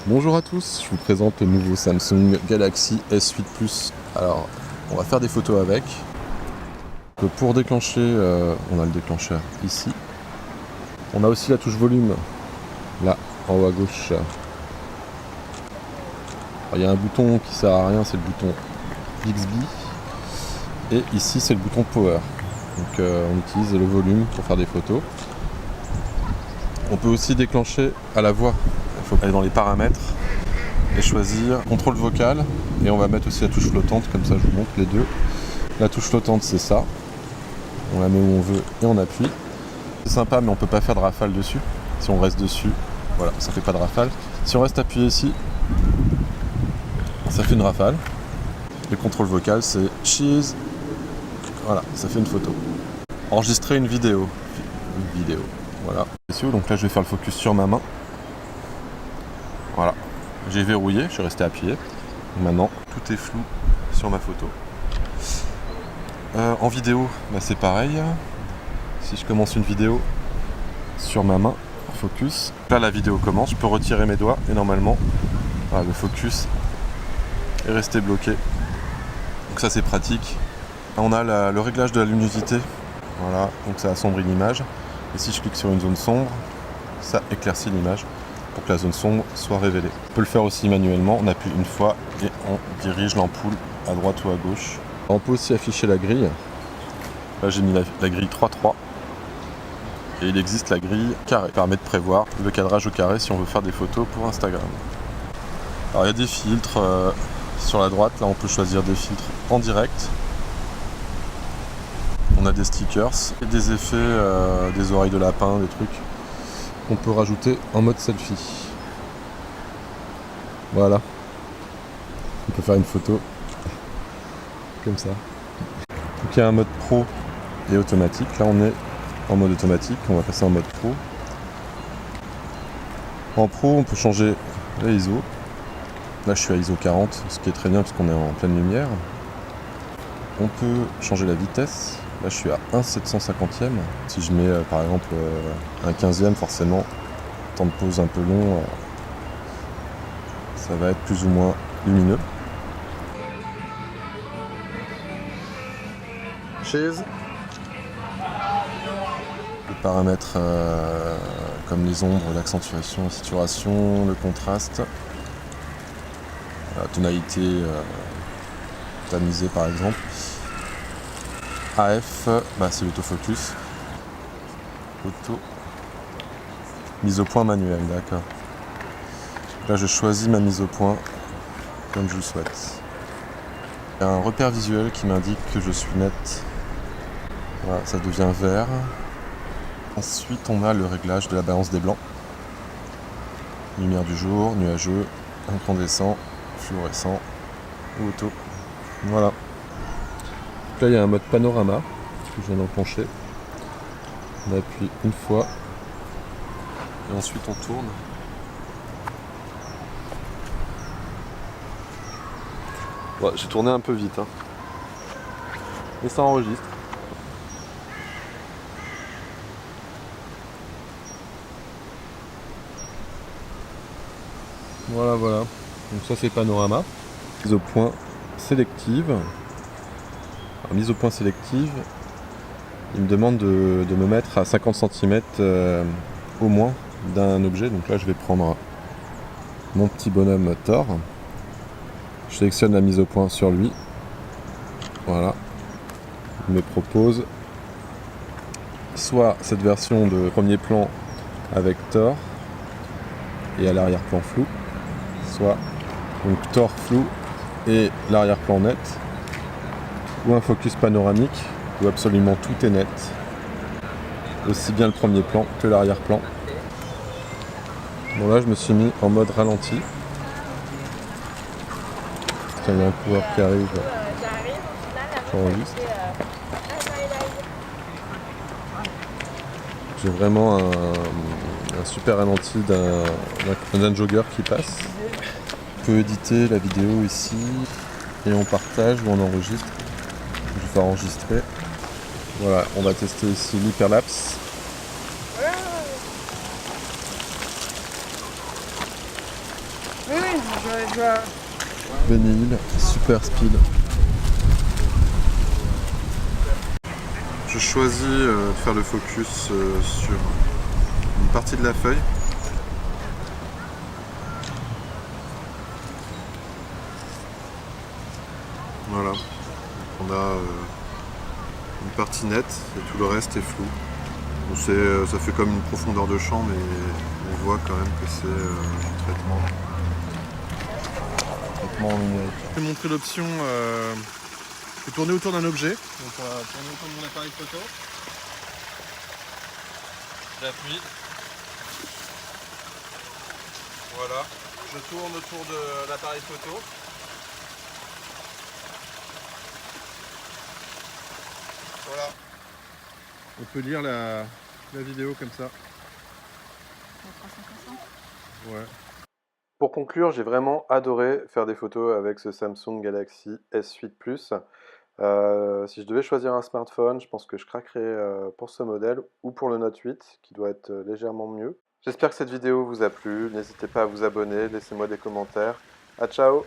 Bonjour à tous, je vous présente le nouveau Samsung Galaxy S8 Plus. Alors, on va faire des photos avec. Pour déclencher, on a le déclencheur ici. On a aussi la touche volume, là, en haut à gauche. Alors, il y a un bouton qui sert à rien, c'est le bouton Bixby. Et ici, c'est le bouton Power. Donc, on utilise le volume pour faire des photos. On peut aussi déclencher à la voix. Il faut aller dans les paramètres et choisir contrôle vocal. Et on va mettre aussi la touche flottante, comme ça je vous montre les deux. La touche flottante, c'est ça. On la met où on veut et on appuie. C'est sympa, mais on peut pas faire de rafale dessus. Si on reste dessus, voilà, ça fait pas de rafale. Si on reste appuyé ici, ça fait une rafale. Le contrôle vocal, c'est cheese. Voilà, ça fait une photo. Enregistrer une vidéo. Voilà. Donc là, je vais faire le focus sur ma main. Voilà. J'ai verrouillé, je suis resté appuyé. Maintenant, tout est flou sur ma photo. En vidéo, c'est pareil. Si je commence une vidéo sur ma main, focus. Là, la vidéo commence. Je peux retirer mes doigts et normalement, voilà, le focus est resté bloqué. Donc ça, c'est pratique. On a le réglage de la luminosité. Voilà, donc ça assombrit l'image. Et si je clique sur une zone sombre, ça éclaircit l'image pour que la zone sombre soit révélée. On peut le faire aussi manuellement, on appuie une fois et on dirige l'ampoule à droite ou à gauche. On peut aussi afficher la grille. Là j'ai mis la grille 3.3 et il existe la grille carré. Ça permet de prévoir le cadrage au carré si on veut faire des photos pour Instagram. Alors il y a des filtres sur la droite, là on peut choisir des filtres en direct. On a des stickers et des effets, des oreilles de lapin, des trucs qu'on peut rajouter en mode selfie. Voilà. On peut faire une photo comme ça. Donc il y a un mode pro et automatique. Là on est en mode automatique, on va passer en mode pro. En pro on peut changer la ISO. Là je suis à ISO 40, ce qui est très bien parce qu'on est en pleine lumière. On peut changer la vitesse. Là je suis à 1/750e. Si je mets par exemple un 15e, forcément, temps de pause un peu long, ça va être plus ou moins lumineux. Cheese. Les paramètres comme les ombres, l'accentuation, la saturation, le contraste, la tonalité tamisée par exemple. AF, c'est l'autofocus. Auto. Mise au point manuelle, d'accord. Là je choisis ma mise au point comme je le souhaite. Il y a un repère visuel qui m'indique que je suis net. Voilà, ça devient vert. Ensuite on a le réglage de la balance des blancs. Lumière du jour, nuageux, incandescent, fluorescent, auto. Voilà. Là il y a un mode panorama que je viens d'enclencher. On appuie une fois et ensuite on tourne. Ouais, j'ai tourné un peu vite, mais ça enregistre. Voilà. Donc ça c'est panorama. Mise au point sélective. Alors, mise au point sélective, il me demande de me mettre à 50 cm au moins d'un objet. Donc là je vais prendre mon petit bonhomme Thor. Je sélectionne la mise au point sur lui. Voilà. Il me propose soit cette version de premier plan avec Thor et à l'arrière-plan flou, soit donc Thor flou et l'arrière-plan net, ou un focus panoramique où absolument tout est net, aussi bien le premier plan que l'arrière-plan. Bon là je me suis mis en mode ralenti. Il y a un coureur qui arrive, j'enregistre. J'ai vraiment un super ralenti d'un jogger qui passe. On peut éditer la vidéo ici et on partage ou on enregistre. Je vais faire enregistrer. Voilà, on va tester ici l'hyperlapse. Oui, oui, je vois. Bénil, super speed. Je choisis de faire le focus sur une partie de la feuille. Voilà. Donc on a une partie nette et tout le reste est flou. Bon, ça fait comme une profondeur de champ, mais on voit quand même que c'est du traitement numérique. Je vais montrer l'option de tourner autour d'un objet. Donc on va tourner autour de mon appareil photo. J'appuie. Voilà. Je tourne autour de l'appareil photo. Voilà. On peut lire la vidéo comme ça. Ouais. Pour conclure, j'ai vraiment adoré faire des photos avec ce Samsung Galaxy S8 Plus. Si je devais choisir un smartphone, je pense que je craquerais pour ce modèle ou pour le Note 8 qui doit être légèrement mieux. J'espère que cette vidéo vous a plu. N'hésitez pas à vous abonner, laissez-moi des commentaires. À ciao!